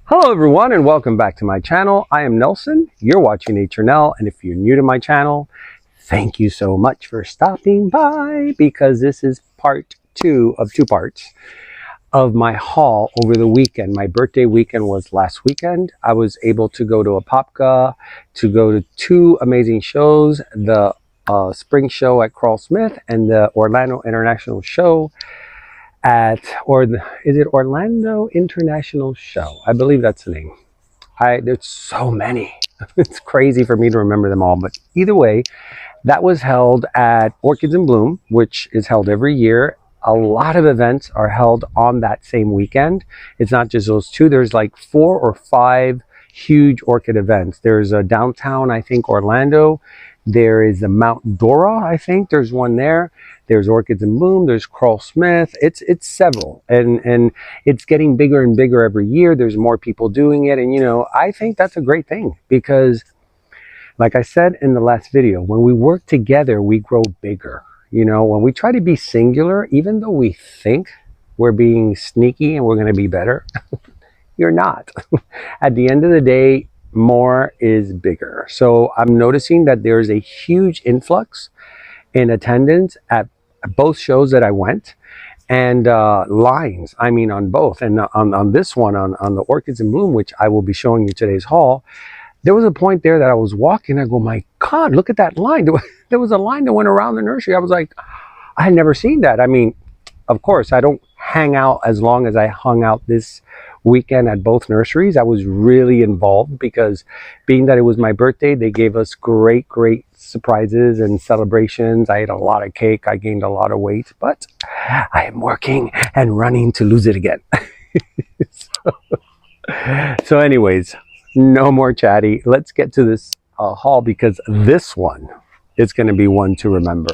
Hello everyone and welcome back to my channel. I am Nelson. You're watching Nature Nell, and if you're new to my channel, thank you so much for stopping by, because this is part two of two parts of my haul over the weekend. My birthday weekend was last weekend. I was able to go to Apopka to go to two amazing shows, the spring show at Krull and the Orlando International Show is it Orlando International Show? I believe that's the name. There's so many. It's crazy for me to remember them all, but either way, that was held at Orchids in Bloom, which is held every year. A lot of events are held on that same weekend. It's not just those two. There's like 4 or 5 huge orchid events. There's a downtown, I think, Orlando. There is the Mount Dora, I think. There's one there. There's Orchids in Bloom. There's Krull. It's several, and it's getting bigger and bigger every year. There's more people doing it, and I think that's a great thing, because like I said in the last video, when we work together, we grow bigger. When we try to be singular, even though we think we're being sneaky and we're going to be better, you're not. At the end of the day, more is bigger. So I'm noticing that there's a huge influx in attendance at both shows that I went, and lines, I mean, on both. And on this one, on the Orchids in Bloom, which I will be showing you today's haul, there was a point there that I was walking, I go, my God, look at that line. There was a line that went around the nursery. I was like, I had never seen that. I mean, of course, I don't hang out as long as I hung out this weekend at both nurseries. I was really involved, because being that it was my birthday, they gave us great surprises and celebrations. I ate a lot of cake. I gained a lot of weight, but I am working and running to lose it again. So anyways, no more chatty. Let's get to this haul, because this one is going to be one to remember.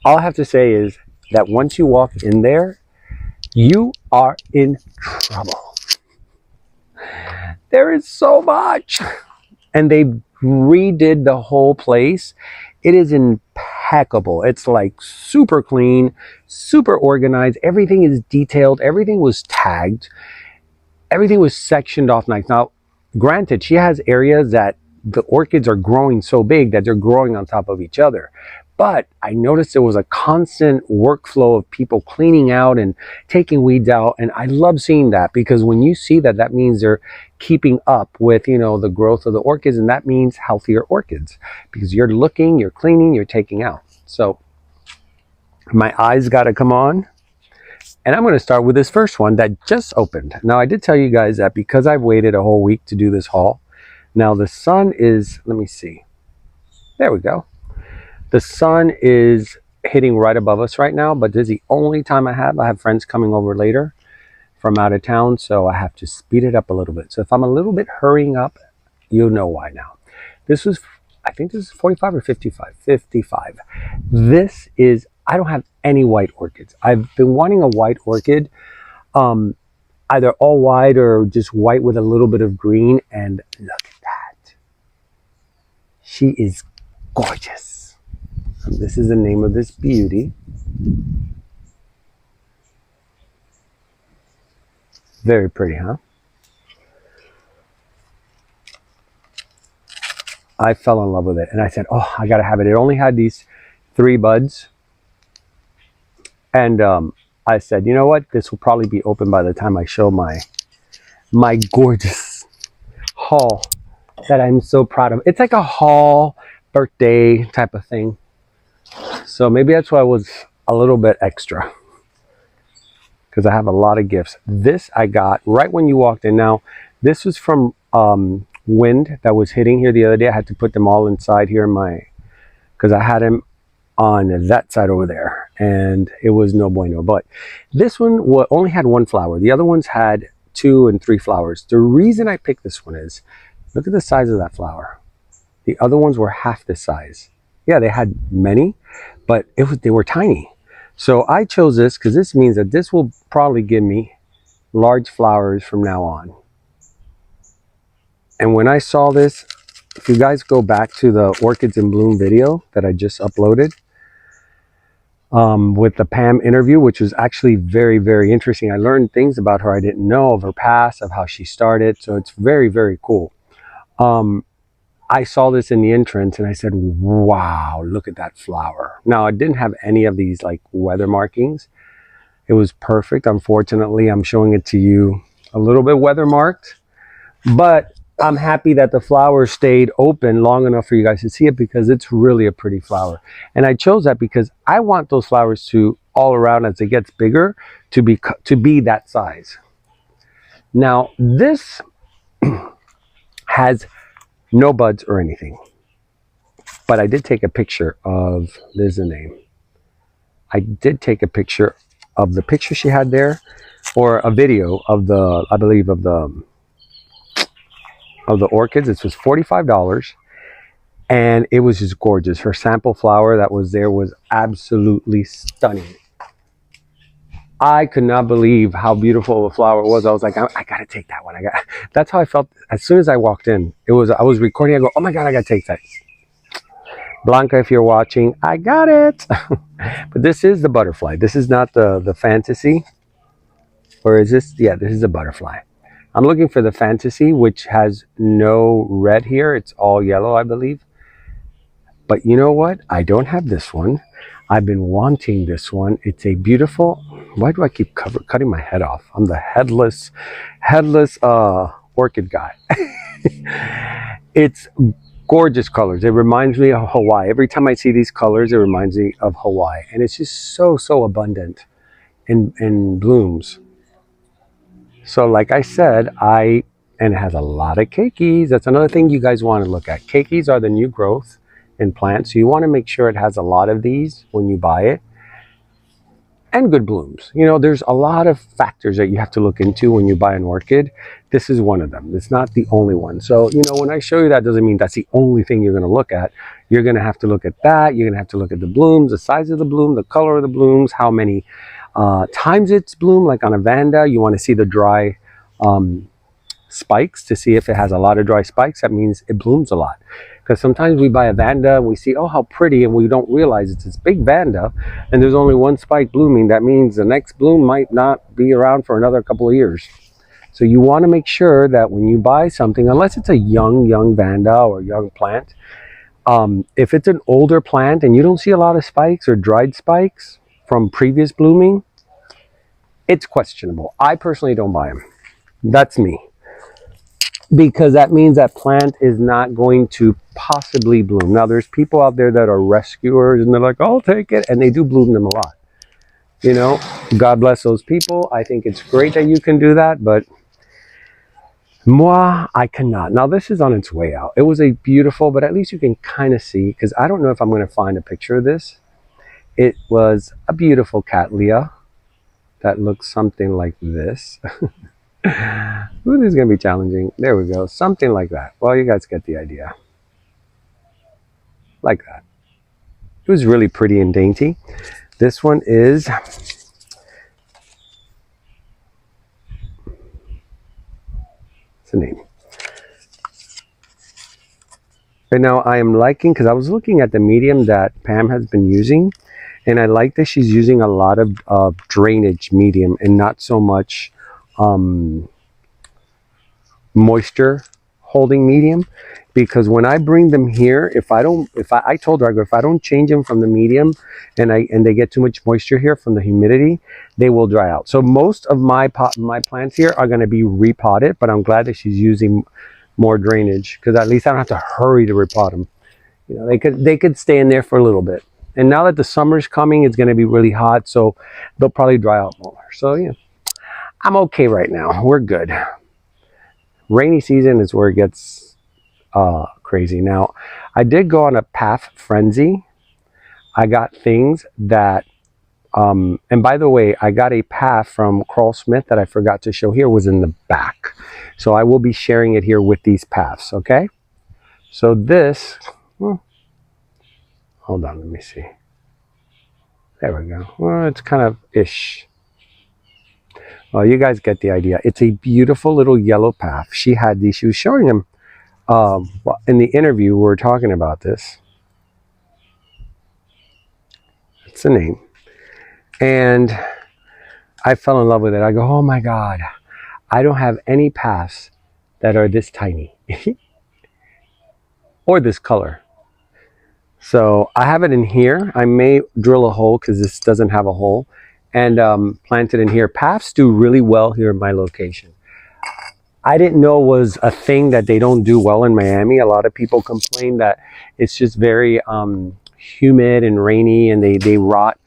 All I have to say is that once you walk in there, you are in trouble. There is so much, and they redid the whole place. It is impeccable. It's like super clean, super organized. Everything is detailed. Everything was tagged. Everything was sectioned off nice. Now, granted, she has areas that the orchids are growing so big that they're growing on top of each other. But I noticed there was a constant workflow of people cleaning out and taking weeds out. And I love seeing that, because when you see that, that means they're keeping up with, the growth of the orchids. And that means healthier orchids, because you're looking, you're cleaning, you're taking out. So my eyes got to come on. And I'm going to start with this first one that just opened. Now, I did tell you guys that because I've waited a whole week to do this haul. Now, the sun is, let me see. There we go. The sun is hitting right above us right now, but this is the only time I have. I have friends coming over later from out of town, so I have to speed it up a little bit. So if I'm a little bit hurrying up, you'll know why now. This was, I think this is 45 or 55. 55. This is, I don't have any white orchids. I've been wanting a white orchid, either all white or just white with a little bit of green. And look at that. She is gorgeous. This is the name of this beauty. Very pretty, huh? I fell in love with it, and I said, oh, I gotta have it. It only had these 3 buds. And I said, you know what? This will probably be open by the time I show my gorgeous haul that I'm so proud of. It's like a haul birthday type of thing. So maybe that's why I was a little bit extra, because I have a lot of gifts. This I got right when you walked in. Now, this was from wind that was hitting here the other day. I had to put them all inside here in because I had them on that side over there, and it was no bueno. But this one only had 1 flower. The other ones had 2 and 3 flowers. The reason I picked this one is, look at the size of that flower. The other ones were half this size. Yeah, they had many, but they were tiny. So I chose this because this means that this will probably give me large flowers from now on. And when I saw this, if you guys go back to the Orchids in Bloom video that I just uploaded, with the Pam interview, which was actually very, very interesting. I learned things about her I didn't know, of her past, of how she started. So it's very, very cool. Um, I saw this in the entrance and I said, wow, look at that flower. Now, it didn't have any of these like weather markings. It was perfect. Unfortunately, I'm showing it to you a little bit weather marked, but I'm happy that the flower stayed open long enough for you guys to see it, because it's really a pretty flower. And I chose that because I want those flowers to all around, as it gets bigger, to be that size. Now, this has no buds or anything, but I did take a picture of, there's the name. I did take a picture of the picture she had there, or a video of the, I believe, of the orchids. This was $45, and it was just gorgeous. Her sample flower that was there was absolutely stunning. I could not believe how beautiful the flower was. I was like, I gotta take that one. That's how I felt as soon as I walked in. I was recording. I go, oh my god, I gotta take that. Blanca, if you're watching, I got it. But this is the butterfly. This is not the fantasy. Or is this? Yeah, this is a butterfly. I'm looking for the fantasy, which has no red here. It's all yellow, I believe. But you know what? I don't have this one. I've been wanting this one. It's a beautiful. Why do I keep cutting my head off? I'm the headless orchid guy. It's gorgeous colors. It reminds me of Hawaii. Every time I see these colors, it reminds me of Hawaii, and it's just so abundant in blooms. So like I said, and it has a lot of keikis. That's another thing you guys want to look at. Keikis are the new growth in plants. So you want to make sure it has a lot of these when you buy it. And good blooms. You know, there's a lot of factors that you have to look into when you buy an orchid. This is one of them. It's not the only one. So, you know, when I show you that, doesn't mean that's the only thing you're going to look at. You're going to have to look at that. You're going to have to look at the blooms, the size of the bloom, the color of the blooms, how many times it's bloomed. Like on a Vanda, you want to see the dry spikes to see if it has a lot of dry spikes. That means it blooms a lot. Because sometimes we buy a Vanda and we see, oh, how pretty, and we don't realize it's this big Vanda and there's only one spike blooming. That means the next bloom might not be around for another couple of years. So you want to make sure that when you buy something, unless it's a young Vanda or young plant, if it's an older plant and you don't see a lot of spikes or dried spikes from previous blooming, it's questionable. I personally don't buy them. That's me. Because that means that plant is not going to possibly bloom. Now, there's people out there that are rescuers and they're like, I'll take it. And they do bloom them a lot. You know, God bless those people. I think it's great that you can do that. But moi, I cannot. Now, this is on its way out. It was a beautiful, but at least you can kind of see, because I don't know if I'm going to find a picture of this. It was a beautiful cattleya that looks something like this. Ooh, this is going to be challenging. There we go. Something like that. Well, you guys get the idea. Like that. It was really pretty and dainty. This one is... What's the name? Right now I am liking, because I was looking at the medium that Pam has been using, and I like that she's using a lot of drainage medium and not so much moisture holding medium, because when I bring them here, I told her, I go, if I don't change them from the medium and they get too much moisture here from the humidity, they will dry out. So most of my plants here are going to be repotted, but I'm glad that she's using more drainage, because at least I don't have to hurry to repot them. You know, they could stay in there for a little bit. And now that the summer's coming, it's going to be really hot, so they'll probably dry out more. So yeah, I'm okay right now. We're good. Rainy season is where it gets crazy. Now, I did go on a path frenzy. I got things that, and by the way, I got a path from Krull Smith that I forgot to show here, was in the back. So I will be sharing it here with these paths, okay? So this, well, hold on, let me see. There we go. Well, it's kind of ish. Well, you guys get the idea. It's a beautiful little yellow path. She had these, she was showing them in the interview. We were talking about this. That's the name. And I fell in love with it. I go, oh my God, I don't have any paths that are this tiny or this color. So I have it in here. I may drill a hole because this doesn't have a hole, and plant it in here. Paths do really well here in my location. I didn't know it was a thing that they don't do well in Miami. A lot of people complain that it's just very humid and rainy and they rot.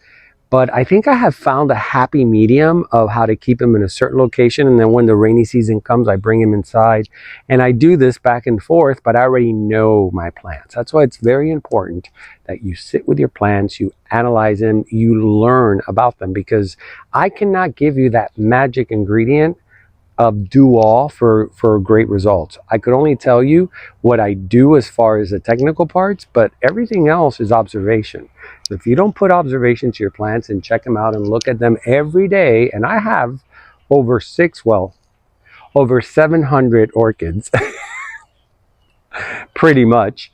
But I think I have found a happy medium of how to keep them in a certain location. And then when the rainy season comes, I bring them inside. And I do this back and forth, but I already know my plants. That's why it's very important that you sit with your plants, you analyze them, you learn about them, because I cannot give you that magic ingredient of do all for great results. I could only tell you what I do as far as the technical parts, but everything else is observation. So if you don't put observation to your plants and check them out and look at them every day, and I have over 700 orchids pretty much,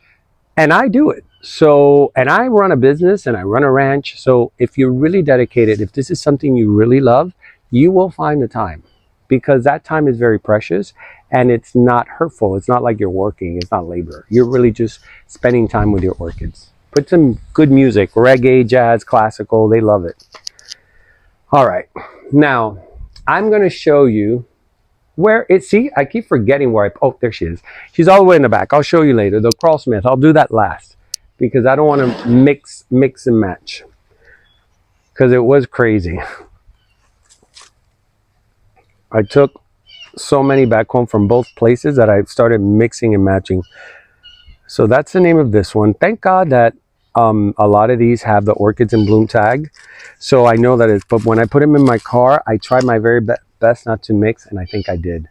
and I do it. So, and I run a business and I run a ranch. So if you're really dedicated, if this is something you really love, you will find the time, because that time is very precious and it's not hurtful. It's not like you're working. It's not labor. You're really just spending time with your orchids. Put some good music, reggae, jazz, classical. They love it. All right. Now, I'm going to show you where it, see, I keep forgetting where oh, there she is. She's all the way in the back. I'll show you later. The Krull Smith. I'll do that last because I don't want to mix and match, because it was crazy. I took so many back home from both places that I started mixing and matching. So that's the name of this one. Thank God that a lot of these have the Orchids in Bloom tag. So I know that it's, but when I put them in my car, I tried my very best not to mix, and I think I did.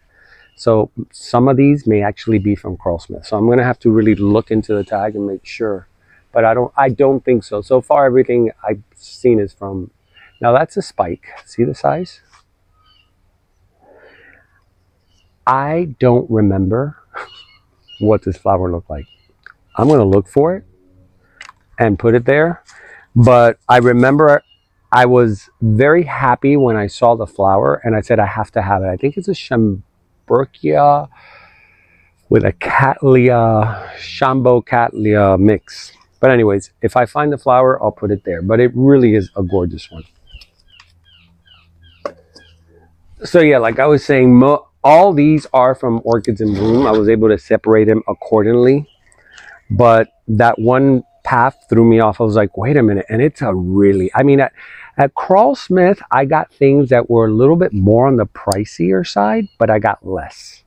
So some of these may actually be from Krull Smith. So I'm going to have to really look into the tag and make sure. But I don't think so. So far, everything I've seen is from, now that's a spike. See the size? I don't remember what this flower looked like. I'm going to look for it and put it there. But I remember I was very happy when I saw the flower and I said, I have to have it. I think it's a Shamburkia with a Cattleya, Shambo Cattleya mix. But anyways, if I find the flower, I'll put it there. But it really is a gorgeous one. So yeah, like I was saying, all these are from Orchids in Bloom. I was able to separate them accordingly. But that one path threw me off. I was like, wait a minute. And it's a really, I mean, at Krull Smith, I got things that were a little bit more on the pricier side, but I got less,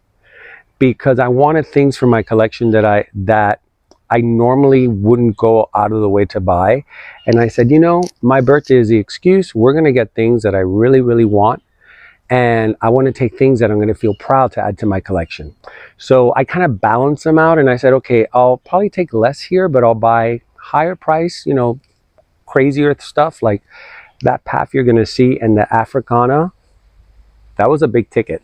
because I wanted things for my collection that I normally wouldn't go out of the way to buy. And I said, you know, my birthday is the excuse. We're going to get things that I really, really want. And I want to take things that I'm going to feel proud to add to my collection. So I kind of balanced them out, and I said, okay, I'll probably take less here, but I'll buy higher price, you know, crazier stuff like that path you're going to see, and the Africana. That was a big ticket.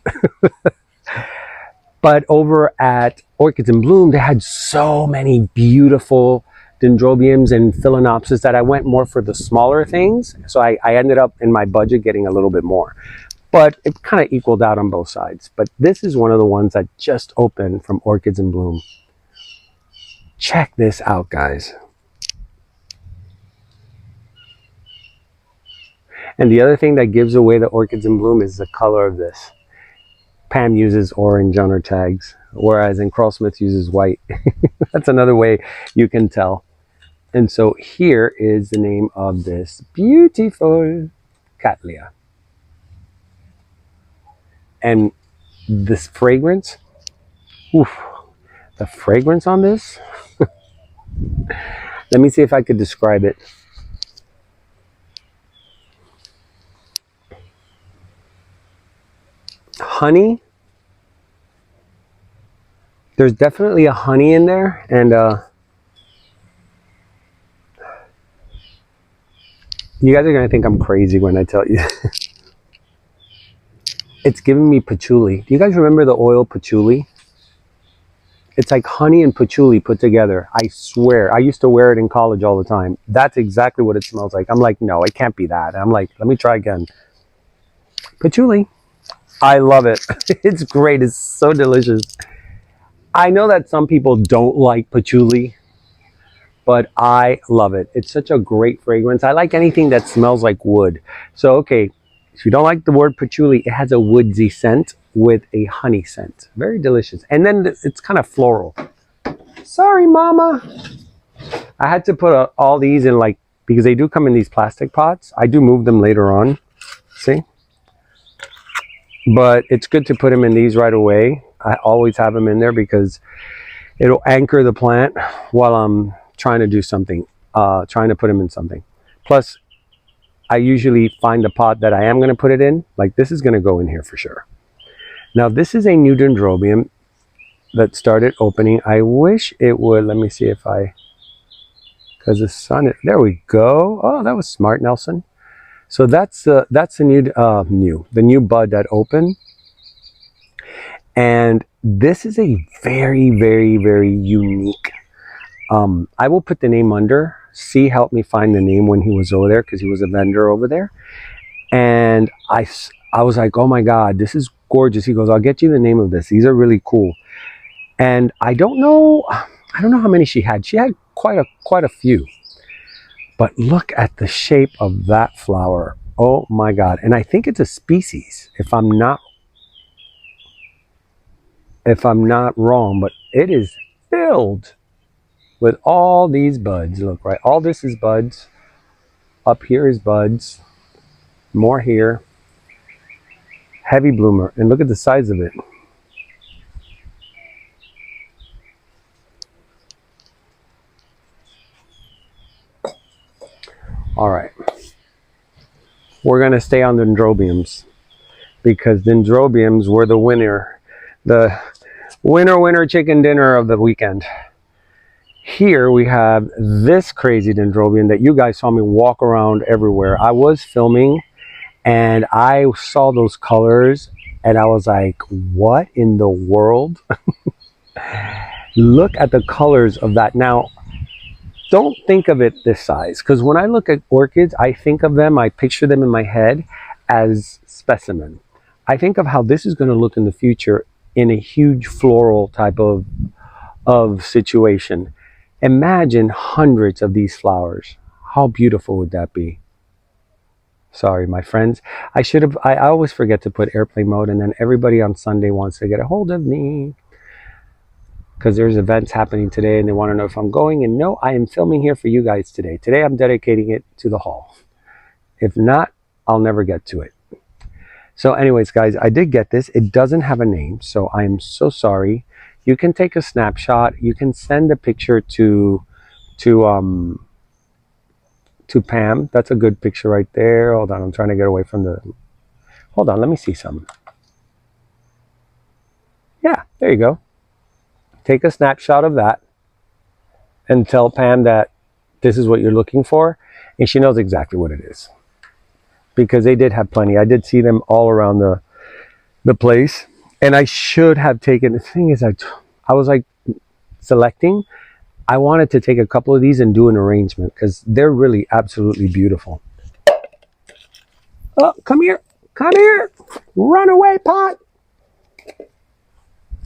But over at Orchids in Bloom, they had so many beautiful dendrobiums and phalaenopsis that I went more for the smaller things. So I ended up in my budget getting a little bit more. But it kind of equaled out on both sides. But this is one of the ones that just opened from Orchids in Bloom. Check this out, guys. And the other thing that gives away the Orchids in Bloom is the color of this. Pam uses orange on her tags, whereas in Krull Smith uses white. That's another way you can tell. And so here is the name of this beautiful Cattleya. And this fragrance, oof, the fragrance on this, let me see if I could describe it. Honey. There's definitely a honey in there, and you guys are gonna think I'm crazy when I tell you. It's giving me patchouli. Do you guys remember the oil patchouli? It's like honey and patchouli put together. I swear. I used to wear it in college all the time. That's exactly what it smells like. I'm like, no, it can't be that. I'm like, let me try again. Patchouli. I love it. It's great. It's so delicious. I know that some people don't like patchouli, but I love it. It's such a great fragrance. I like anything that smells like wood. So, okay, if you don't like the word patchouli, it has a woodsy scent with a honey scent. Very delicious. And then it's kind of floral. Sorry, mama. I had to put all these in, like, because they do come in these plastic pots. I do move them later on. See? But it's good to put them in these right away. I always have them in there because it'll anchor the plant while I'm trying to do something, trying to put them in something. Plus, I usually find the pot that I am going to put it in. Like, this is going to go in here for sure. Now, this is a new dendrobium that started opening. I wish it would. Let me see if I, because the sun, there we go. Oh, that was smart, Nelson. So that's the new bud that opened. And this is a very, very, very unique. I will put the name under. C helped me find the name when he was over there because he was a vendor over there. And I was like, oh my God, this is gorgeous. He goes, I'll get you the name of this. These are really cool. And I don't know how many she had. She had quite a few. But look at the shape of that flower. Oh my God. And I think it's a species, if I'm not wrong, but it is filled with all these buds. Look, right? All this is buds. Up here is buds. More here. Heavy bloomer. And look at the size of it. All right. We're going to stay on dendrobiums because dendrobiums were the winner. The winner chicken dinner of the weekend. Here we have this crazy dendrobium that you guys saw me walk around everywhere. I was filming and I saw those colors and I was like, what in the world? Look at the colors of that. Now, don't think of it this size, because when I look at orchids, I think of them, I picture them in my head as specimen. I think of how this is going to look in the future in a huge floral type of situation. Imagine hundreds of these flowers. How beautiful would that be? Sorry, my friends. I always forget to put airplane mode, and then everybody on Sunday wants to get a hold of me because there's events happening today and they want to know if I'm going. And no, I am filming here for you guys today. Today I'm dedicating it to the haul. If not, I'll never get to it. So anyways, guys, I did get this. It doesn't have a name, so I am so sorry. You can take a snapshot. You can send a picture to Pam. That's a good picture right there. Hold on, I'm trying to get away from the... Hold on, let me see something. Yeah, there you go. Take a snapshot of that and tell Pam that this is what you're looking for, and she knows exactly what it is. Because they did have plenty. I did see them all around the place, and I should have taken... The thing is, I was like selecting. I wanted to take a couple of these and do an arrangement because they're really absolutely beautiful. Oh, come here. Come here. Run away, pot.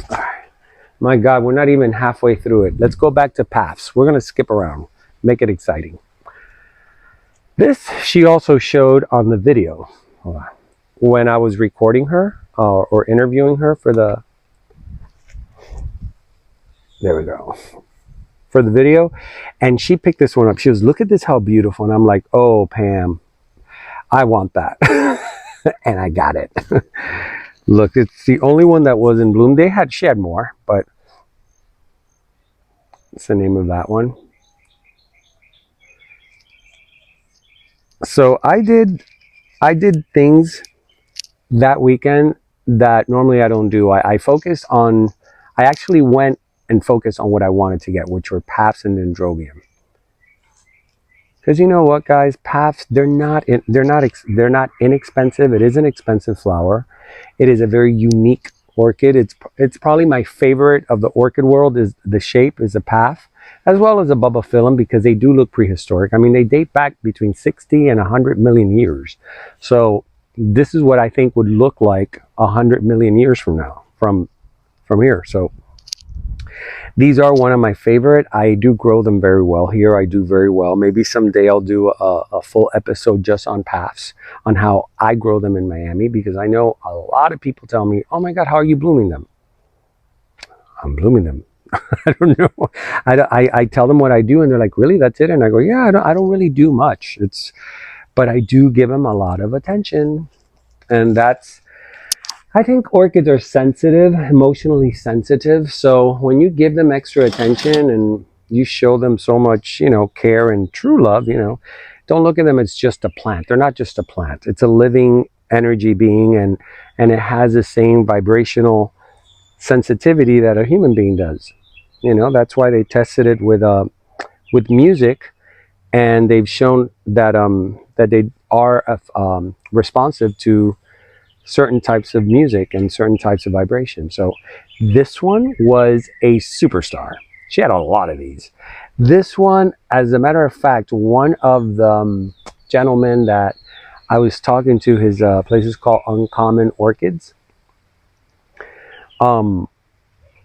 All right. My God, we're not even halfway through it. Let's go back to paths. We're going to skip around. Make it exciting. This she also showed on the video. Hold on. When I was recording her or interviewing her for the... There we go. For the video. And she picked this one up. She goes, look at this, how beautiful. And I'm like, oh, Pam, I want that. And I got it. Look, it's the only one that was in bloom. She had more, but it's the name of that one. So I did things that weekend that normally I don't do. I actually went and focused on what I wanted to get, which were paths and dendrobium. Because you know what, guys, paths, they're not inexpensive. It is an expensive flower. It is a very unique orchid. It's probably my favorite of the orchid world. Is the shape is a path, as well as a bulbophyllum, because they do look prehistoric. I mean, they date back between 60 and 100 million years. So this is what I think would look like 100 million years from now, from here. So these are one of my favorite. I do grow them very well here. I do very well. Maybe someday I'll do a full episode just on paths, on how I grow them in Miami, because I know a lot of people tell me, oh my God, how are you blooming them? I'm blooming them. I don't know. I tell them what I do, and they're like, really, that's it? And I go, yeah, I don't really do much. But I do give them a lot of attention. And I think orchids are sensitive, emotionally sensitive. So when you give them extra attention and you show them so much, care and true love, don't look at them as just a plant. They're not just a plant. It's a living energy being, and it has the same vibrational sensitivity that a human being does. That's why they tested it with music, and they've shown that that they are responsive to certain types of music and certain types of vibration. So this one was a superstar. She had a lot of these. This one, as a matter of fact, one of the gentlemen that I was talking to, his place is called Uncommon Orchids.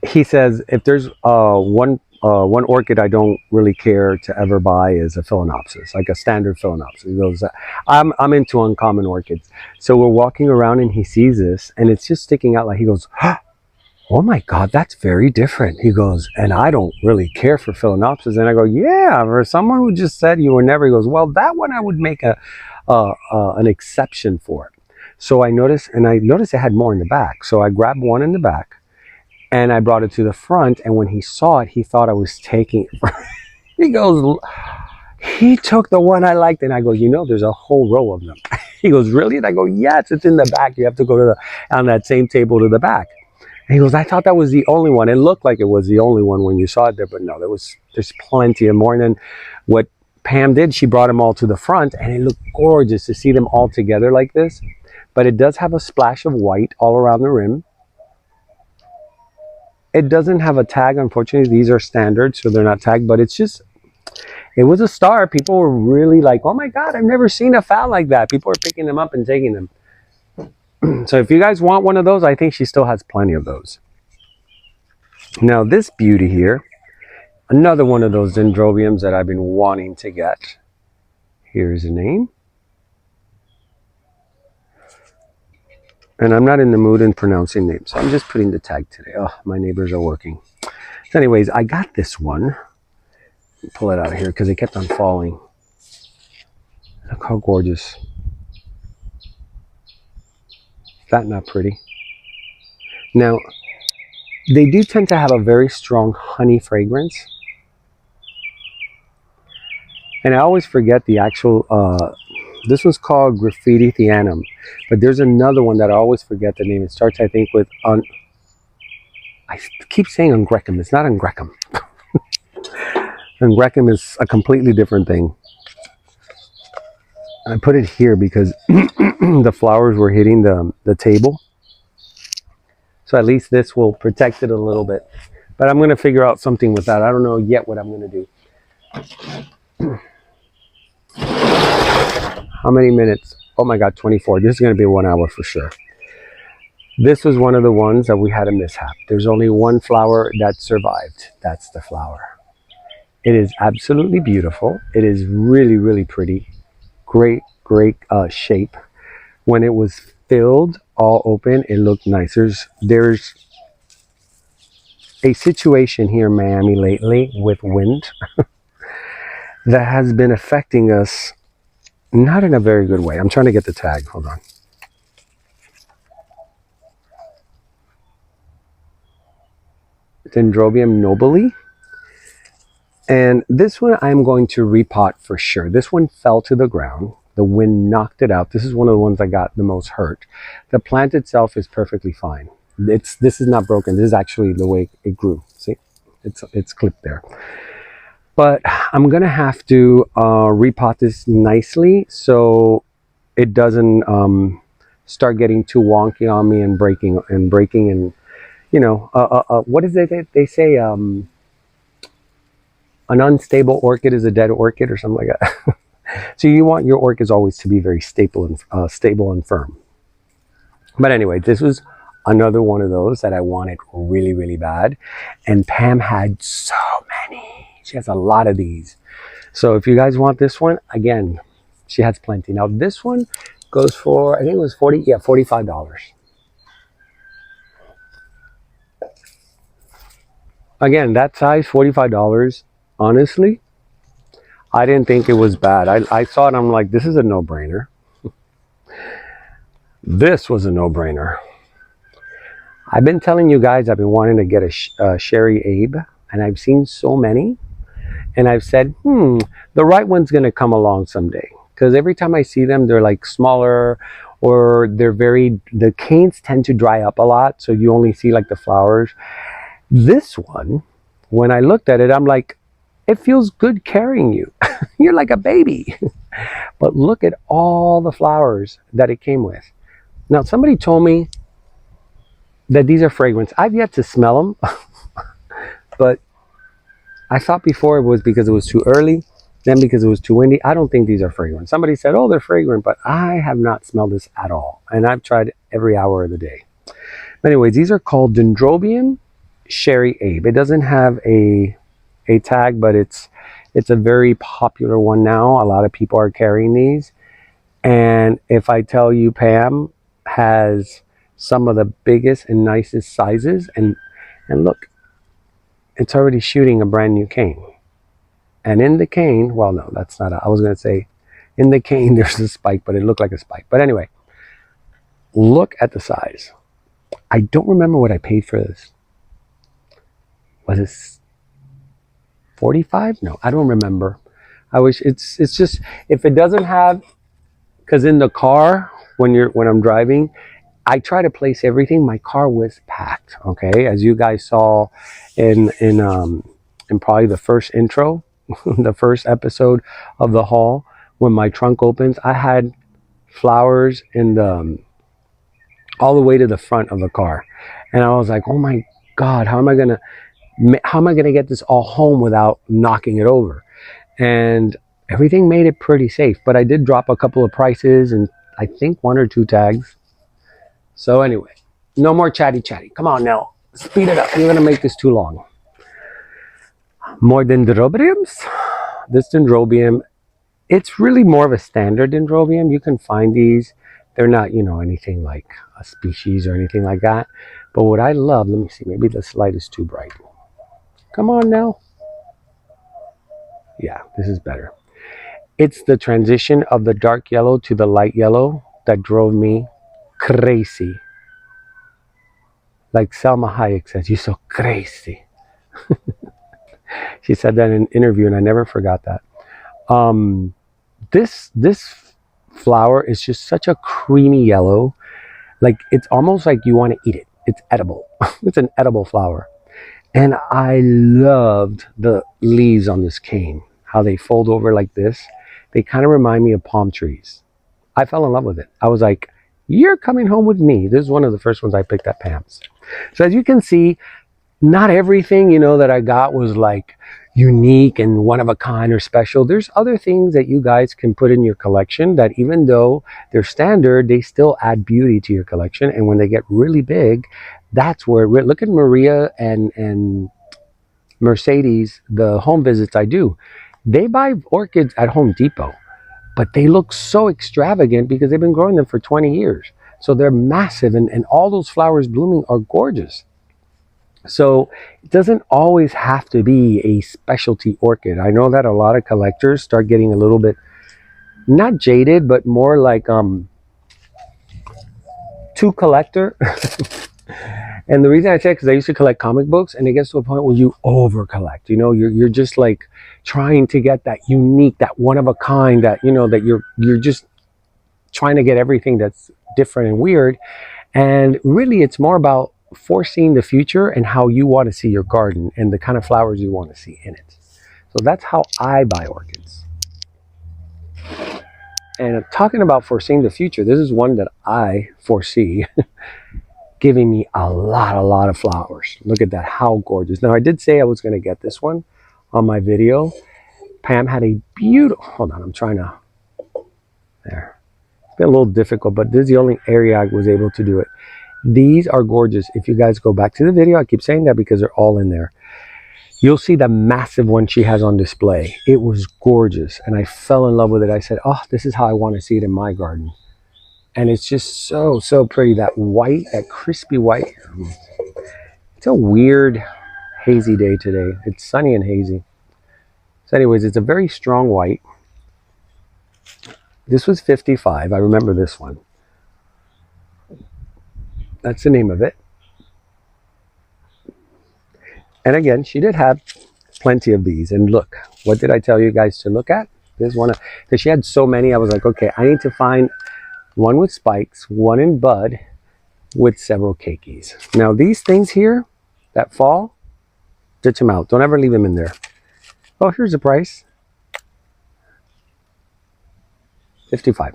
He says if there's one orchid I don't really care to ever buy is a phalaenopsis, like a standard phalaenopsis. He goes, I'm into uncommon orchids. So we're walking around and he sees this and it's just sticking out. Like, he goes, oh my God, that's very different. He goes, and I don't really care for phalaenopsis. And I go, yeah, for someone who just said you were never. He goes, well, that one I would make an exception for. So I noticed it had more in the back. So I grabbed one in the back and I brought it to the front, and when he saw it, he thought I was taking it. He goes, he took the one I liked, and I go, there's a whole row of them. He goes, really? And I go, yes, it's in the back. You have to go to on that same table to the back. And he goes, I thought that was the only one. It looked like it was the only one when you saw it there, but no, there's plenty of more. And then what Pam did, she brought them all to the front, and it looked gorgeous to see them all together like this. But it does have a splash of white all around the rim. It doesn't have a tag, unfortunately. These are standard, so they're not tagged, but it was a star. People were really like, oh my God, I've never seen a phal like that. People are picking them up and taking them. So if you guys want one of those, I think she still has plenty of those. Now this beauty here, another one of those dendrobiums that I've been wanting to get. Here's a name. And I'm not in the mood in pronouncing names, so I'm just putting the tag today. Oh, my neighbors are working. So anyways, I got this one. Pull it out of here because it kept on falling. Look how gorgeous. Is that not pretty? Now, they do tend to have a very strong honey fragrance. And I always forget the actual, this one's called Graffiti Theanum. But there's another one that I always forget the name. It starts, I think, with, I keep saying Ungrecum. It's not Ungrecum. Ungrecum is a completely different thing. I put it here because the flowers were hitting the table. So at least this will protect it a little bit. But I'm going to figure out something with that. I don't know yet what I'm going to do. How many minutes? Oh my God, 24. This is going to be 1 hour for sure. This was one of the ones that we had a mishap. There's only one flower that survived. That's the flower. It is absolutely beautiful. It is really, really pretty. Great shape. When it was filled all open, it looked nice. There's a situation here in Miami lately with wind that has been affecting us not in a very good way. I'm trying to get the tag. Hold on. Dendrobium nobile. And this one I'm going to repot for sure. This one fell to the ground. The wind knocked it out. This is one of the ones that got the most hurt. The plant itself is perfectly fine. This is not broken. This is actually the way it grew. See, it's clipped there. But I'm gonna have to repot this nicely so it doesn't start getting too wonky on me and breaking. And what is it they say? An unstable orchid is a dead orchid or something like that. So you want your orchids always to be very stable and firm. But anyway, this was another one of those that I wanted really, really bad. And Pam had so many. She has a lot of these. So if you guys want this one, again, she has plenty. Now this one goes for, I think it was $45. Again, that size, $45. Honestly, I didn't think it was bad. I saw it, I'm like, this is a no-brainer. This was a no-brainer. I've been telling you guys I've been wanting to get a Sherry Abe, and I've seen so many, and I've said, the right one's going to come along someday. Because every time I see them, they're like smaller, or the canes tend to dry up a lot, so you only see like the flowers. This one, when I looked at it, I'm like, it feels good carrying you. You're like a baby. But look at all the flowers that it came with. Now, somebody told me that these are fragrance. I've yet to smell them, but I thought before it was because it was too early, then because it was too windy. I don't think these are fragrant. Somebody said, oh, they're fragrant, but I have not smelled this at all. And I've tried every hour of the day. But anyways, these are called Dendrobium Sherry Abe. It doesn't have a tag, but it's a very popular one now. A lot of people are carrying these. And if I tell you, Pam has some of the biggest and nicest sizes, and look, it's already shooting a brand new cane. And in the cane, well, no, that's not, I was going to say in the cane there's a spike, but it looked like a spike. But anyway, look at the size. I don't remember what I paid for this. Was it 45? No, I don't remember. I wish it's just, if it doesn't have, because in the car when I'm driving, I try to place everything. My car was packed. Okay, as you guys saw in probably the first intro, the first episode of the haul, when my trunk opens, I had flowers in the all the way to the front of the car, and I was like, oh my God, how am I gonna get this all home without knocking it over? And everything made it pretty safe, but I did drop a couple of prices and I think 1 or 2 tags. So anyway, no more chatty. Come on now, speed it up. You're gonna make this too long. More dendrobiums. This dendrobium, it's really more of a standard dendrobium. You can find these. They're not, anything like a species or anything like that. But what I love, let me see, maybe this light is too bright. Come on now. Yeah, this is better. It's the transition of the dark yellow to the light yellow that drove me crazy. Like Selma Hayek says, you're so crazy. She said that in an interview, and I never forgot that. This flower is just such a creamy yellow. Like, it's almost like you want to eat it. It's edible. It's an edible flower. And I loved the leaves on this cane, how they fold over like this. They kind of remind me of palm trees. I fell in love with it. I was like, you're coming home with me. This is one of the first ones I picked at Pam's. So as you can see, not everything, that I got was like unique and one of a kind or special. There's other things that you guys can put in your collection that, even though they're standard, they still add beauty to your collection. And when they get really big, that's where, look at Maria and Mercedes, the home visits I do. They buy orchids at Home Depot, but they look so extravagant because they've been growing them for 20 years. So they're massive, and all those flowers blooming are gorgeous. So it doesn't always have to be a specialty orchid. I know that a lot of collectors start getting a little bit, not jaded, but more like too collector. And the reason I say it, because I used to collect comic books, and it gets to a point where you over collect. You're just like trying to get that unique, that one of a kind, that that you're just trying to get everything that's different and weird. And really, it's more about foreseeing the future and how you want to see your garden and the kind of flowers you want to see in it. So that's how I buy orchids. And talking about foreseeing the future, this is one that I foresee giving me a lot of flowers. Look at that, how gorgeous. Now I did say I was going to get this one on my video. Pam had a beautiful, hold on, I'm trying to, there. It's been a little difficult, but this is the only area I was able to do it. These are gorgeous. If you guys go back to the video, I keep saying that because they're all in there. You'll see the massive one she has on display. It was gorgeous, and I fell in love with it. I said, oh, this is how I want to see it in my garden. And it's just so pretty. That white, that crispy white. It's a weird, hazy day today. It's sunny and hazy. So anyways, it's a very strong white. This was 55. I remember this one. That's the name of it. And again, she did have plenty of these. And look, what did I tell you guys to look at? There's one, because she had so many, I was like, okay, I need to find one with spikes, one in bud, with several keikis. Now these things here that fall, ditch them out. Don't ever leave them in there. Oh, here's the price. 55.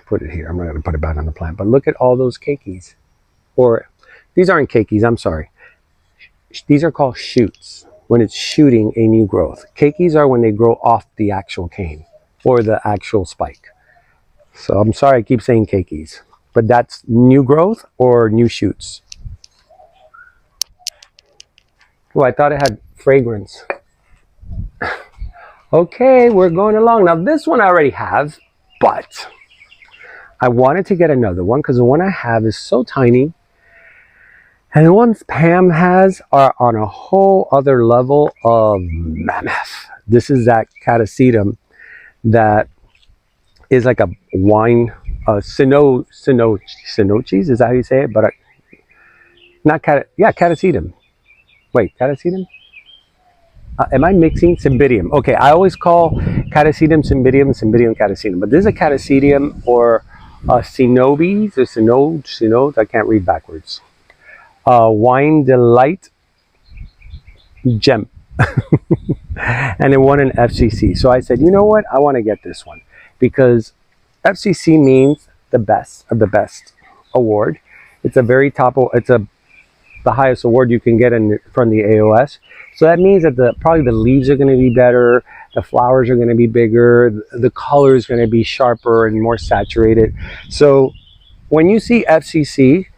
Put it here. I'm not going to put it back on the plant. But look at all those keikis. Or, these aren't keikis, I'm sorry. These are called shoots, when it's shooting a new growth. Keikis are when they grow off the actual cane or the actual spike. So I'm sorry I keep saying keikis, but that's new growth or new shoots. Oh, I thought it had fragrance. Okay, we're going along. Now this one I already have, but I wanted to get another one because the one I have is so tiny. And the ones Pam has are on a whole other level of mammoth. This is that catasetum that is like a wine, Sinochis, is that how you say it? But not catasetum. Wait, catasetum? Am I mixing cymbidium? Okay, I always call catasetum cymbidium, cymbidium catasetum. But this is a catasetum or Sinobes, or Sinodes, I can't read backwards. Wine Delight Gem. And it won an FCC. So I said, you know what? I want to get this one because FCC means the best of the best award. It's a very top, it's the highest award you can get from the AOS. So that means that probably the leaves are going to be better, the flowers are going to be bigger, the color is going to be sharper and more saturated. So when you see FCC,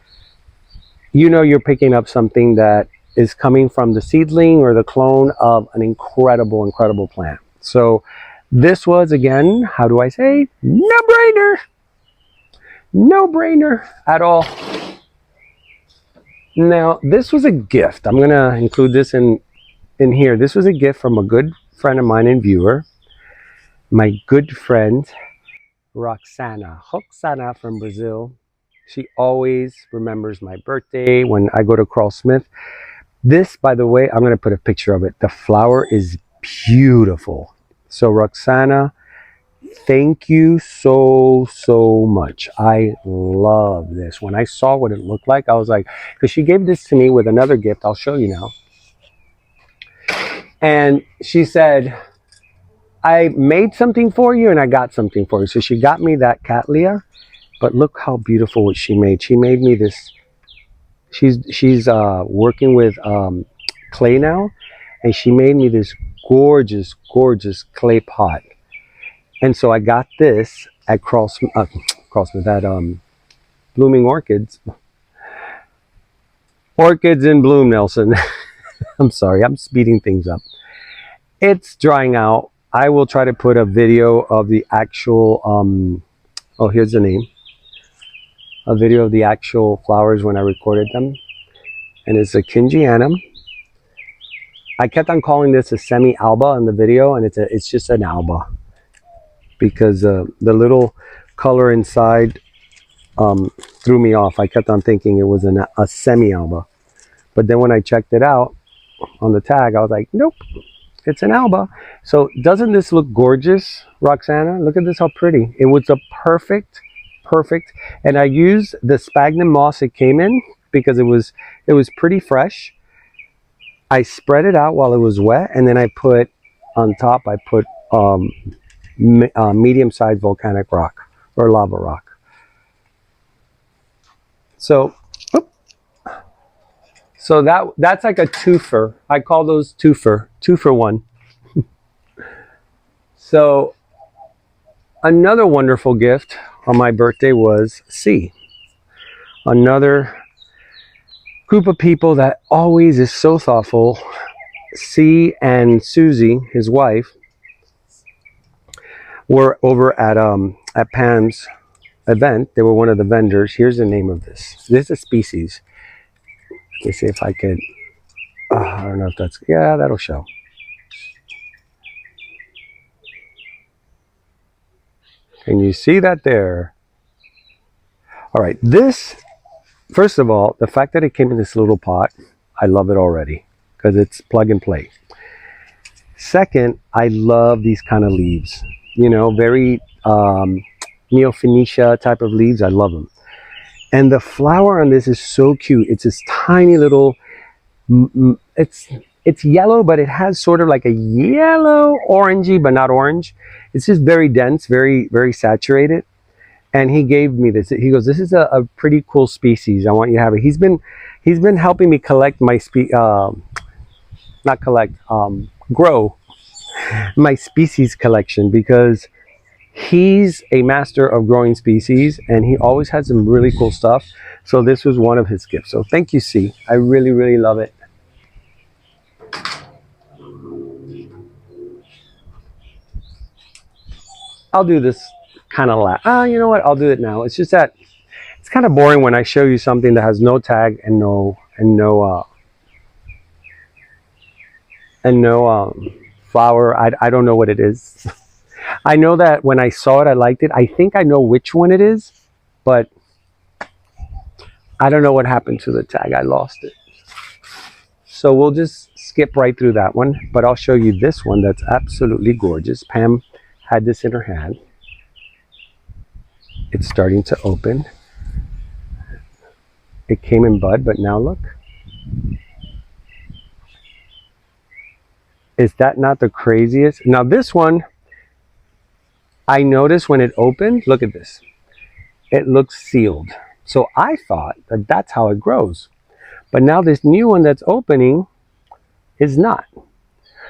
you know you're picking up something that is coming from the seedling or the clone of an incredible plant. So this was, again, how do I say, no brainer at all. Now this was a gift. I'm gonna include this in here. This was a gift from a good friend of mine and viewer, my good friend Roxana from Brazil. She always remembers my birthday when I go to Krull Smith. This, by the way, I'm going to put a picture of it. The flower is beautiful. So Roxana, thank you so much. I love this. When I saw what it looked like, I was like, because she gave this to me with another gift. I'll show you now. And she said, I made something for you and I got something for you. So she got me that Cattleya, but look how beautiful what she made. She made me this. She's working with clay now, and she made me this gorgeous clay pot. And so I got this at Krull Smith, at Blooming Orchids. Orchids in Bloom, Nelson. I'm sorry, I'm speeding things up. It's drying out. I will try to put a video of the actual, oh, here's the name. A video of the actual flowers when I recorded them. And it's a Kingianum. I kept on calling this a semi-alba in the video, and it's just an alba. Because the little color inside threw me off. I kept on thinking it was a semi-alba. But then when I checked it out on the tag, I was like, nope, it's an alba. So doesn't this look gorgeous, Roxana? Look at this, how pretty. It was a perfect. And I used the sphagnum moss it came in because it was pretty fresh. I spread it out while it was wet, and then I put on top, I put medium-sized volcanic rock or lava rock. So, whoop. So that's like a twofer. I call those two for one. So another wonderful gift on my birthday was C. Another group of people that always is so thoughtful. C and Susie, his wife, were over at Pam's event. They were one of the vendors. Here's the name of this. This is a species. Let me see if I could. I don't know if that's. Yeah, that'll show. Can you see that there? All right. This, first of all, the fact that it came in this little pot, I love it already because it's plug and play. Second, I love these kind of leaves. You know, very Neophonetia type of leaves. I love them. And the flower on this is so cute. It's this tiny little. It's yellow, but it has sort of like a yellow orangey, but not orange. It's just very dense, very saturated. And he gave me this. He goes, "This is a pretty cool species. I want you to have it." He's been helping me collect my not collect, grow my species collection because he's a master of growing species and he always has some really cool stuff. So this was one of his gifts. So thank you, C. I really love it. I'll do this kind of you know what? I'll do it now. It's just that it's kind of boring when I show you something that has no tag and no flower. I don't know what it is. I know that when I saw it, I liked it. I think I know which one it is, but I don't know what happened to the tag. I lost it. So we'll just skip right through that one, but I'll show you this one that's absolutely gorgeous. Pam had this in her hand. It's starting to open. It came in bud, but now look. Is that not the craziest? Now this one, I noticed when it opened, look at this. It looks sealed. So I thought that that's how it grows. But now this new one that's opening is not.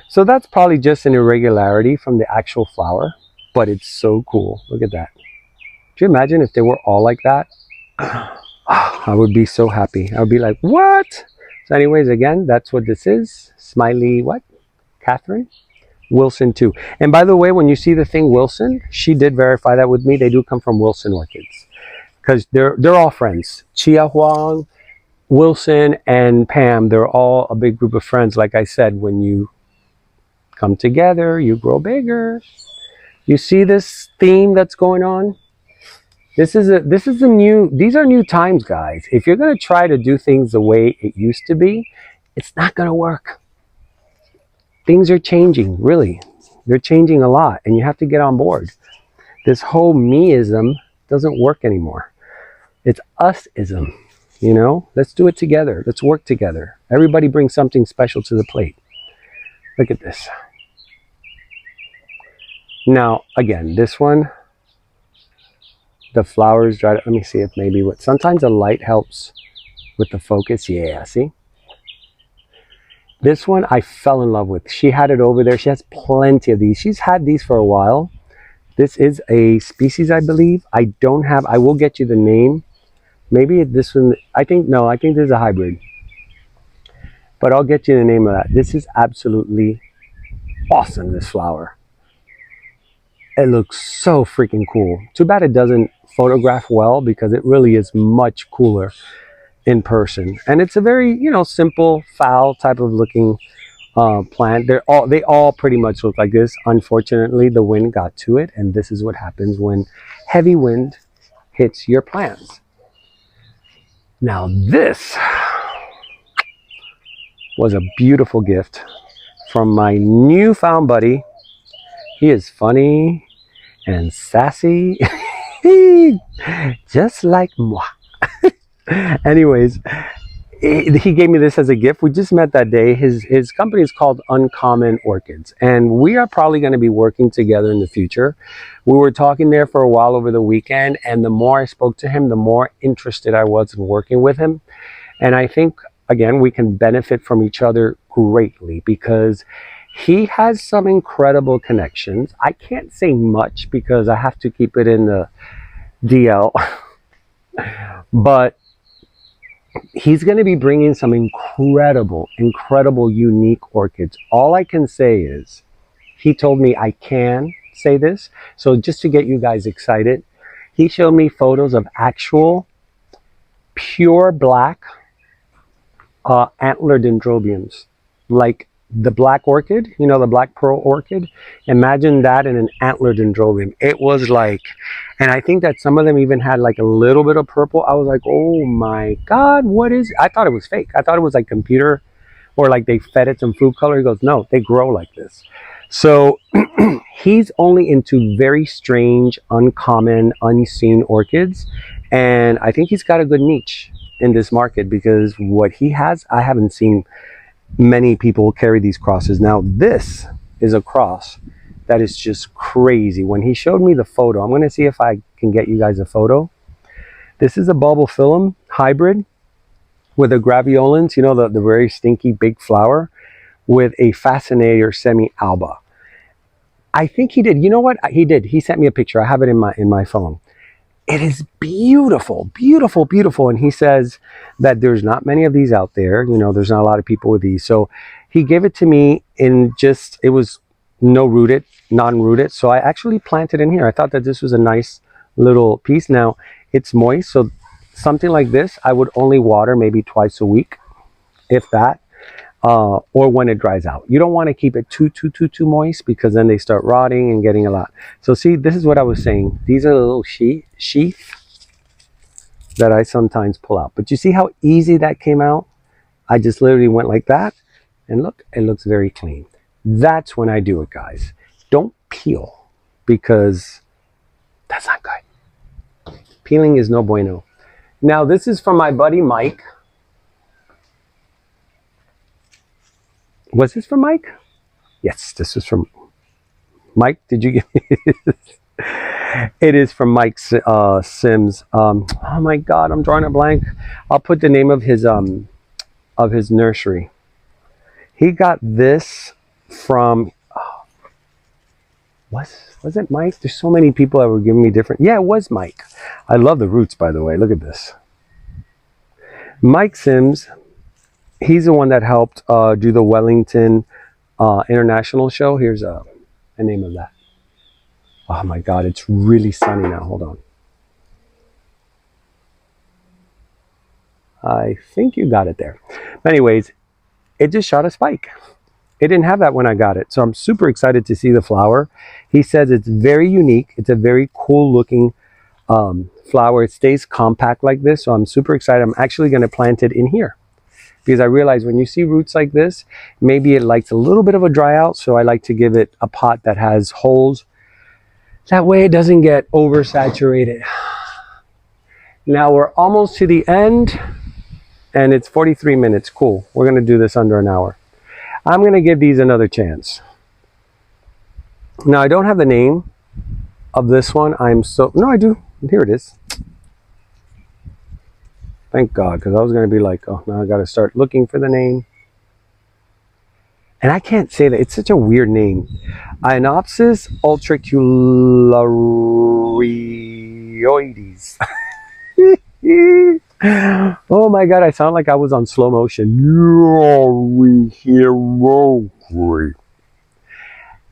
So that's probably just an irregularity from the actual flower, but it's so cool. Look at that. Do you imagine if they were all like that? I would be so happy. I would be like, what? So anyways, again, that's what this is. Smiley, what? Catherine? Wilson too. And by the way, when you see the thing Wilson, she did verify that with me. They do come from Wilson Orchids because they're all friends. Chia Huang, Wilson, and Pam, they're all a big group of friends. Like I said, when you come together, you grow bigger. You see this theme that's going on? These are new times, guys. If you're going to try to do things the way it used to be, it's not going to work. Things are changing, really. They're changing a lot, and you have to get on board. This whole me-ism doesn't work anymore. It's us-ism, you know? Let's do it together. Let's work together. Everybody brings something special to the plate. Look at this. Now, again, this one, the flowers dried. Let me see if maybe sometimes the light helps with the focus. Yeah, see? This one I fell in love with. She had it over there. She has plenty of these. She's had these for a while. This is a species, I believe. I will get you the name. Maybe this one, I think this is a hybrid. But I'll get you the name of that. This is absolutely awesome, this flower. It looks so freaking cool. Too bad it doesn't photograph well because it really is much cooler in person. And it's a very, simple, foul type of looking plant. They all pretty much look like this. Unfortunately, the wind got to it, and this is what happens when heavy wind hits your plants. Now this was a beautiful gift from my newfound buddy. He is funny and sassy, just like moi. Anyways, he gave me this as a gift. We just met that day. His company is called Uncommon Orchids, and we are probably going to be working together in the future. We were talking there for a while over the weekend, and the more I spoke to him, the more interested I was in working with him. And I think, again, we can benefit from each other greatly because he has some incredible connections. I can't say much because I have to keep it in the DL, but he's going to be bringing some incredible, unique orchids. All I can say is he told me I can say this. So just to get you guys excited, he showed me photos of actual pure black antler dendrobiums, like the black orchid, you know, the black pearl orchid. Imagine that in an antler dendrobium. It was like, and I think that some of them even had like a little bit of purple. I was like, oh my God, what is, I thought it was fake. I thought it was like computer or like they fed it some food color. He goes, no, they grow like this. So he's only into very strange, uncommon, unseen orchids. And I think he's got a good niche in this market because what he has, I haven't seen many people carry these crosses. Now, this is a cross that is just crazy. When he showed me the photo, I'm going to see if I can get you guys a photo. This is a bulbophyllum hybrid with a graveolens, you know, the very stinky big flower, with a fascinator semi-alba. I think he did. You know what? He did. He sent me a picture. I have it in my phone. It is beautiful, beautiful. And he says that there's not many of these out there. You know, there's not a lot of people with these. So he gave it to me in just, it was non-rooted. So I actually planted in here. I thought that this was a nice little piece. Now it's moist. So something like this, I would only water maybe twice a week, if that, or when it dries out. You don't want to keep it too moist because then they start rotting and getting a lot. So see, this is what I was saying. These are the little sheath that I sometimes pull out. But you see how easy that came out? I just literally went like that, and look, it looks very clean. That's when I do it, guys. Don't peel because that's not good. Peeling is no bueno. Now, this is from my buddy Mike. Was this from Mike? Yes, this was from Mike. Did you get it? It is from Mike Sims. Oh my God, I'm drawing a blank. I'll put the name of his nursery. He got this from, was it Mike? There's so many people that were giving me different. Yeah, it was Mike. I love the roots, by the way. Look at this. Mike Sims. He's the one that helped do the Wellington International show. Here's a name of that. Oh my God, it's really sunny now. Hold on. I think you got it there. But anyways, it just shot a spike. It didn't have that when I got it. So I'm super excited to see the flower. He says it's very unique. It's a very cool looking flower. It stays compact like this. So I'm super excited. I'm actually going to plant it in here. Because I realize when you see roots like this, maybe it likes a little bit of a dry out. So I like to give it a pot that has holes. That way it doesn't get oversaturated. Now we're almost to the end and it's 43 minutes. Cool. We're going to do this under an hour. I'm going to give these another chance. Now I don't have the name of this one. No, I do. Here it is. Thank God, because I was going to be like, oh, now I got to start looking for the name. And I can't say that. It's such a weird name. Inopsis ultraculioides. Oh my God, I sound like I was on slow motion.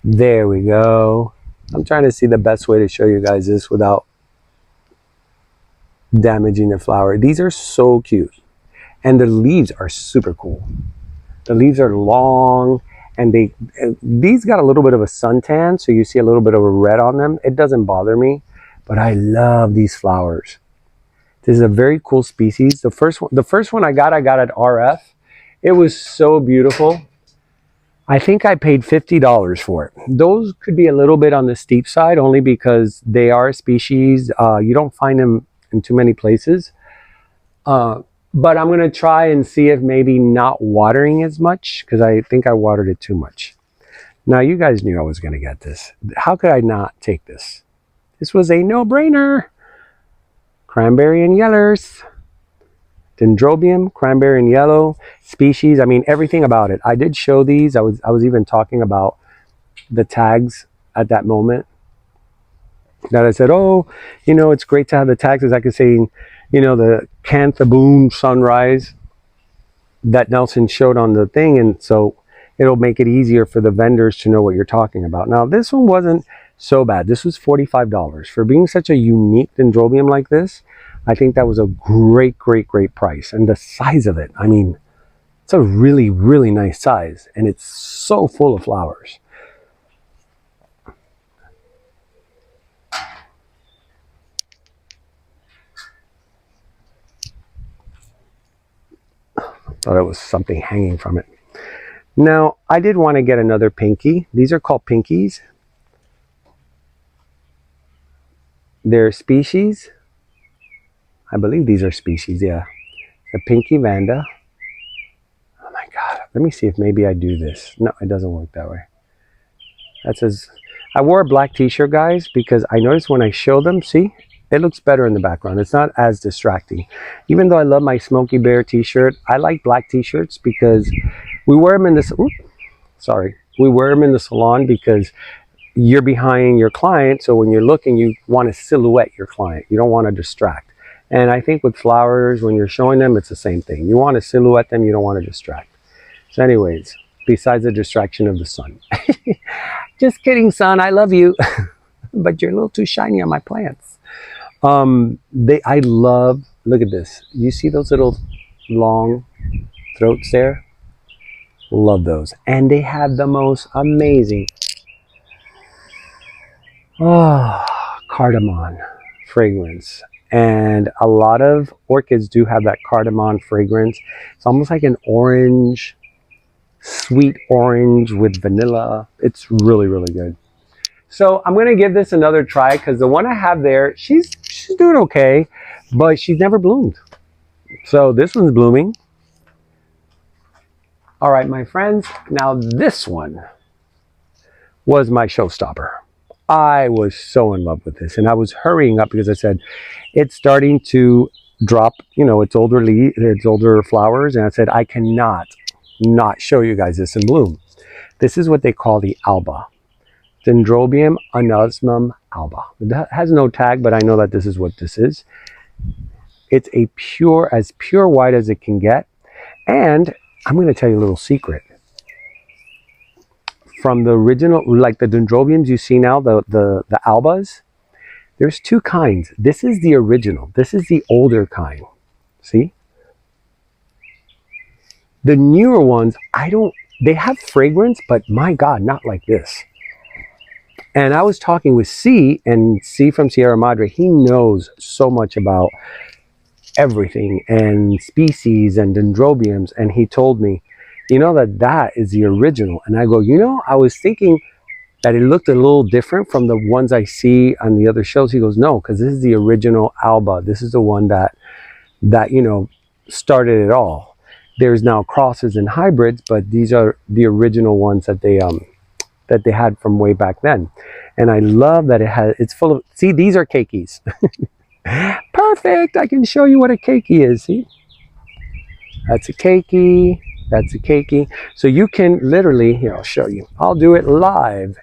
There we go. I'm trying to see the best way to show you guys this without damaging the flower. These are so cute. And the leaves are super cool. The leaves are long and these got a little bit of a suntan, so you see a little bit of a red on them. It doesn't bother me, but I love these flowers. This is a very cool species. The first one I got at RF. It was so beautiful. I think I paid $50 for it. Those could be a little bit on the steep side only because they are a species. You don't find them in too many places. But I'm going to try and see if maybe not watering as much, because I think I watered it too much. Now, you guys knew I was going to get this. How could I not take this? This was a no-brainer. Cranberry and yellers. Dendrobium, cranberry and yellow, species. I mean, everything about it. I did show these. I was even talking about the tags at that moment. That I said, oh, you know, it's great to have the tags. As I could say, you know, the Canthaboom sunrise that Nelson showed on the thing, and so it'll make it easier for the vendors to know what you're talking about. Now, this one wasn't so bad. This was $45 for being such a unique dendrobium like this. I think that was a great price. And the size of it, I mean, it's a really nice size, and it's so full of flowers. Thought it was something hanging from it. Now, I did want to get another pinky. These are called pinkies. They're species. I believe these are species, yeah. The pinky vanda. Oh my God. Let me see if maybe I do this. No, it doesn't work that way. That says, I wore a black t-shirt, guys, because I noticed when I show them, see, it looks better in the background. It's not as distracting. Even though I love my Smokey Bear t-shirt, I like black t-shirts because we wear them in this, we wear them in the salon because you're behind your client. So when you're looking, you want to silhouette your client. You don't want to distract. And I think with flowers, when you're showing them, it's the same thing. You want to silhouette them. You don't want to distract. So anyways, besides the distraction of the sun. Just kidding, son. I love you. But you're a little too shiny on my plants. I love, look at this. You see those little long throats there? Love those. And they have the most amazing cardamom fragrance. And a lot of orchids do have that cardamom fragrance. It's almost like an orange, sweet orange with vanilla. It's really good. So I'm going to give this another try because the one I have there, she's doing okay, but she's never bloomed. So this one's blooming. All right, my friends. Now this one was my showstopper. I was so in love with this, and I was hurrying up because I said it's starting to drop, you know, its older flowers, and I said I cannot not show you guys this in bloom. This is what they call the alba, Dendrobium anosmum alba. It has no tag, but I know that this is what this is. It's a as pure white as it can get, and I'm going to tell you a little secret. From the original, like the dendrobiums you see now, the albas, there's two kinds. This is the original. This is the older kind. See? The newer ones, they have fragrance, but my God, not like this. And I was talking with C, and C from Sierra Madre, he knows so much about everything and species and dendrobiums, and he told me, you know, that is the original. And I go, you know, I was thinking that it looked a little different from the ones I see on the other shows. He goes, no, because this is the original alba. This is the one that you know, started it all. There's now crosses and hybrids, but these are the original ones that they had from way back then. And I love that it's full of, see, these are keikis. Perfect. I can show you what a keiki is. See, that's a keiki. That's a keiki. So you can literally, here, I'll show you. I'll do it live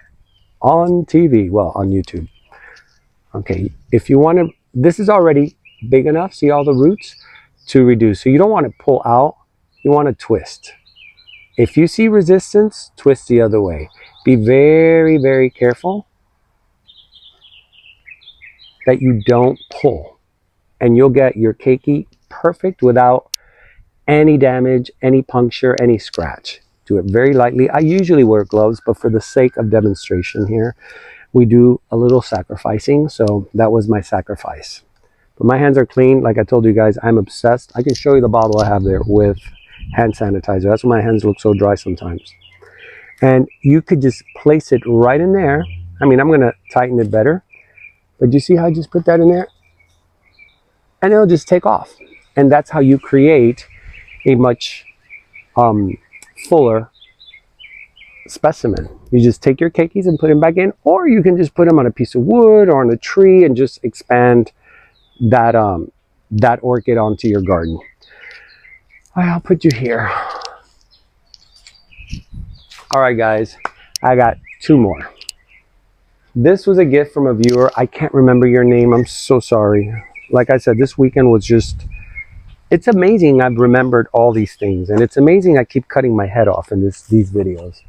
on TV, well, on YouTube. Okay, if you want to, this is already big enough, see all the roots, to reduce. So you don't want to pull out, you want to twist. If you see resistance, twist the other way. Be very careful that you don't pull, and you'll get your keiki perfect without any damage, any puncture, any scratch. Do it very lightly. I usually wear gloves, but for the sake of demonstration here, we do a little sacrificing. So that was my sacrifice. But my hands are clean. Like I told you guys, I'm obsessed. I can show you the bottle I have there with hand sanitizer. That's why my hands look so dry sometimes. And you could just place it right in there. I mean, I'm going to tighten it better. But you see how I just put that in there? And it'll just take off. And that's how you create a much fuller specimen. You just take your keikis and put them back in, or you can just put them on a piece of wood or on a tree and just expand that that orchid onto your garden. I'll put you here. All right, guys, I got two more. This was a gift from a viewer. I can't remember your name. I'm so sorry. Like I said, this weekend was just, it's amazing I've remembered all these things, and it's amazing I keep cutting my head off in these videos.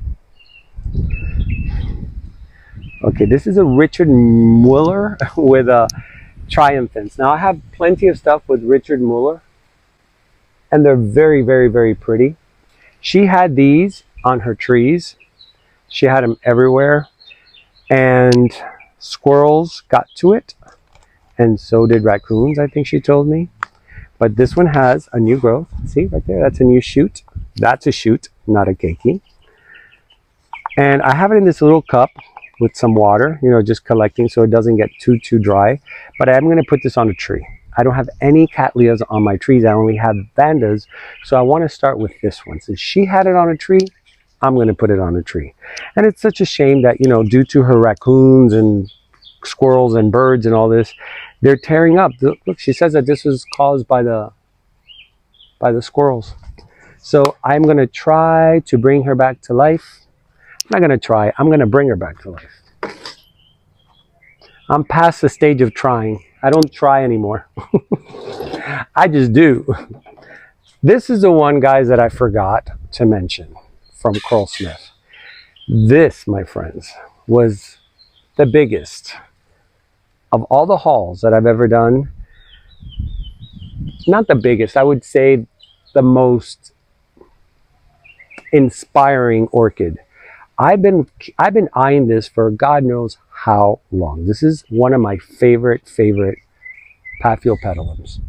Okay, this is a Richard Muller with a triumphants. Now I have plenty of stuff with Richard Muller, and they're very, very, very pretty. She had these on her trees. She had them everywhere, and squirrels got to it, and so did raccoons, I think she told me. But this one has a new growth. See right there, that's a new shoot. That's a shoot, not a keiki. And I have it in this little cup with some water, you know, just collecting so it doesn't get too dry. But I am going to put this on a tree. I don't have any cattleyas on my trees. I only have vandas. So I want to start with this one. Since she had it on a tree, I'm going to put it on a tree. And it's such a shame that, you know, due to her raccoons and squirrels and birds and all this, they're tearing up. Look, she says that this was caused by the squirrels. So I'm going to try to bring her back to life. I'm not going to try. I'm going to bring her back to life. I'm past the stage of trying. I don't try anymore. I just do. This is the one, guys, that I forgot to mention from Krull Smith. This, my friends, was the biggest of all the hauls that I've ever done. Not the biggest, I would say the most inspiring orchid. I've been eyeing this for God knows how long. This is one of my favorite Paphiopedilums.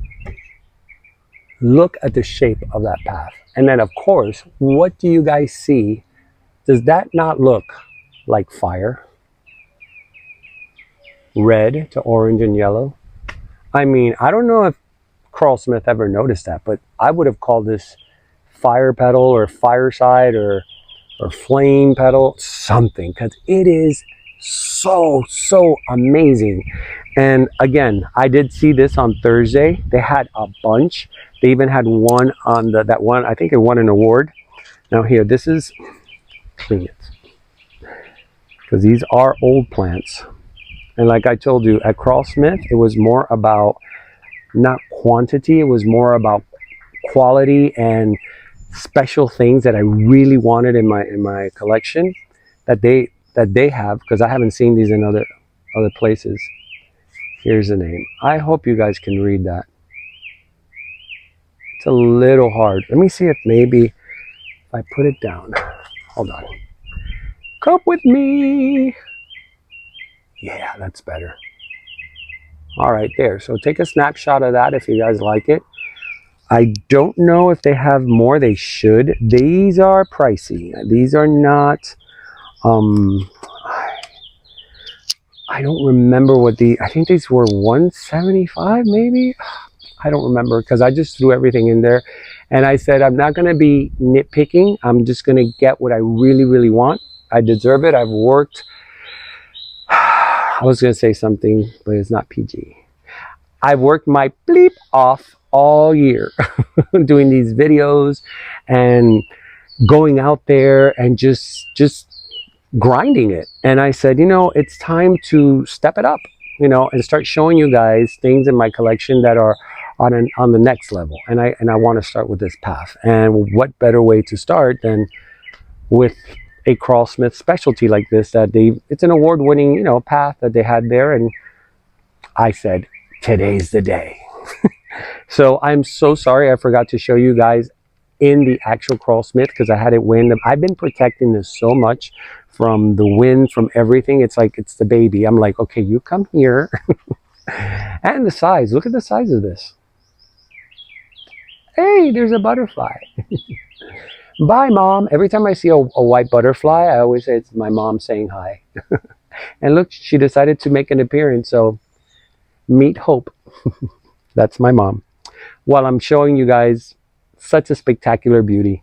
Look at the shape of that path. And then, of course, what do you guys see? Does that not look like fire? Red to orange and yellow. I mean, I don't know if Krull Smith ever noticed that, but I would have called this fire petal or fireside or flame petal, something, because it is so amazing. And again, I did see this on Thursday. They had a bunch. They even had one on that one, I think it won an award. Now here, this is, clean it, because these are old plants. And like I told you, at Krull Smith, it was more about not quantity, it was more about quality and special things that I really wanted in my collection that they have, because I haven't seen these in other places. Here's the name. I hope you guys can read that. It's a little hard. Let me see if maybe if I put it down. Hold on. Come with me. Yeah, that's better. All right, there. So take a snapshot of that if you guys like it. I don't know if they have more. They should. These are pricey. These are not, I don't remember what I think these were $175 maybe. I don't remember, because I just threw everything in there. And I said, I'm not going to be nitpicking. I'm just going to get what I really want. I deserve it. I've worked. I was going to say something, but it's not PG. I've worked my bleep off all year doing these videos and going out there and just grinding it. And I said, you know, it's time to step it up, you know, and start showing you guys things in my collection that are on the next level. And I want to start with this path. And what better way to start than with a Krull Smith specialty like this, that it's an award-winning, you know, path that they had there. And I said, today's the day. So I'm so sorry I forgot to show you guys in the actual Krull Smith, because I had it wind. I've been protecting this so much from the wind, from everything. It's like it's the baby. I'm like, okay, you come here. And the size, look at the size of this. Hey, there's a butterfly. Bye, Mom. Every time I see a white butterfly, I always say it's my mom saying hi. And look, she decided to make an appearance, so meet Hope. That's my mom. while I'm showing you guys such a spectacular beauty.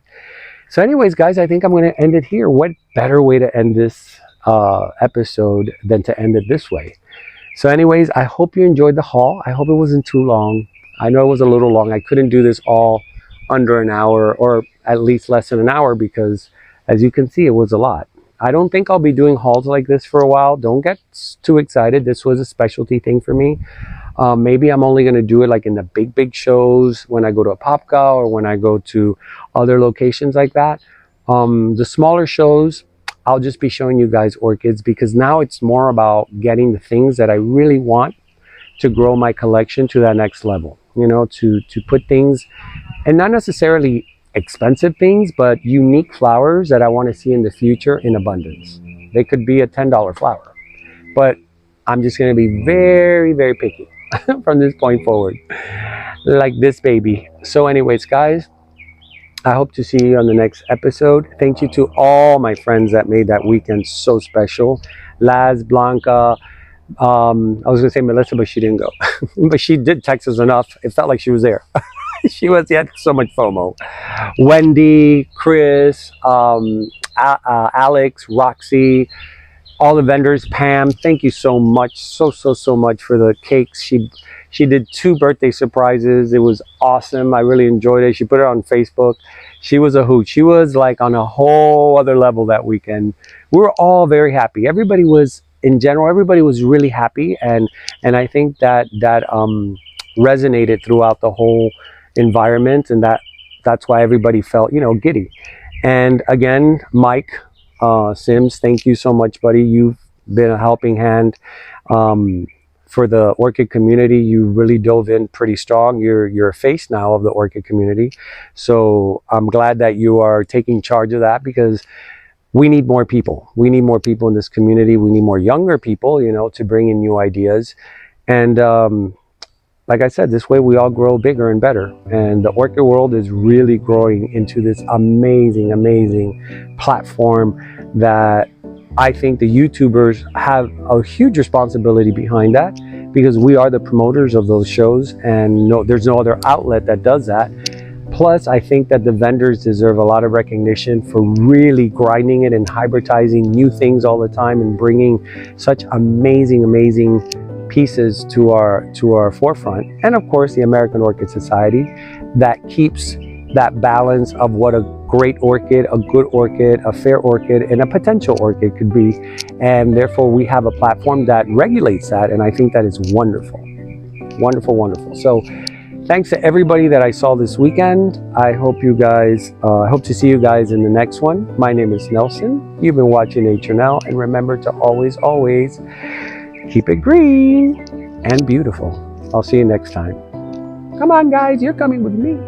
So anyways, guys, I think I'm going to end it here. What better way to end this episode than to end it this way? So anyways, I hope you enjoyed the haul. I hope it wasn't too long. I know it was a little long. I couldn't do this all under an hour, or at least less than an hour, because as you can see, it was a lot. I don't think I'll be doing hauls like this for a while. Don't get too excited. This was a specialty thing for me. Maybe I'm only going to do it like in the big shows, when I go to Apopka or when I go to other locations like that. The smaller shows, I'll just be showing you guys orchids, because now it's more about getting the things that I really want to grow my collection to that next level. You know, to put things, and not necessarily expensive things, but unique flowers that I want to see in the future in abundance. They could be a $10 flower, but I'm just going to be very picky from this point forward, like this baby. So anyways, guys, I hope to see you on the next episode. Thank you to all my friends that made that weekend so special. Laz, Blanca, I was going to say Melissa, but she didn't go. But she did text us enough. It felt like she was there. She had so much FOMO. Wendy, Chris, Alex, Roxy, all the vendors, Pam, thank you so much, so much for the cakes. She did 2 birthday surprises. It was awesome. I really enjoyed it. She put it on Facebook. She was a hoot. She was like on a whole other level that weekend. We were all very happy. Everybody was, in general, everybody was really happy, and I think that resonated throughout the whole environment, and that's why everybody felt, you know, giddy. And again, Mike Sims, thank you so much, buddy. You've been a helping hand for the orchid community. You really dove in pretty strong. You're a face now of the orchid community, so I'm glad that you are taking charge of that, because we need more people. We need more people in this community. We need more younger people, you know, to bring in new ideas. And like I said, this way we all grow bigger and better. And the orchid world is really growing into this amazing platform that I think the YouTubers have a huge responsibility behind that, because we are the promoters of those shows, and there's no other outlet that does that. Plus, I think that the vendors deserve a lot of recognition for really grinding it and hybridizing new things all the time, and bringing such amazing pieces to our forefront. And of course, the American Orchid Society, that keeps that balance of what a great orchid, a good orchid, a fair orchid, and a potential orchid could be. And therefore, we have a platform that regulates that, and I think that is wonderful. So thanks to everybody that I saw this weekend. I hope to see you guys in the next one. My name is Nelson. You've been watching Nature Now, and remember to always keep it green and beautiful. I'll see you next time. Come on, guys, you're coming with me.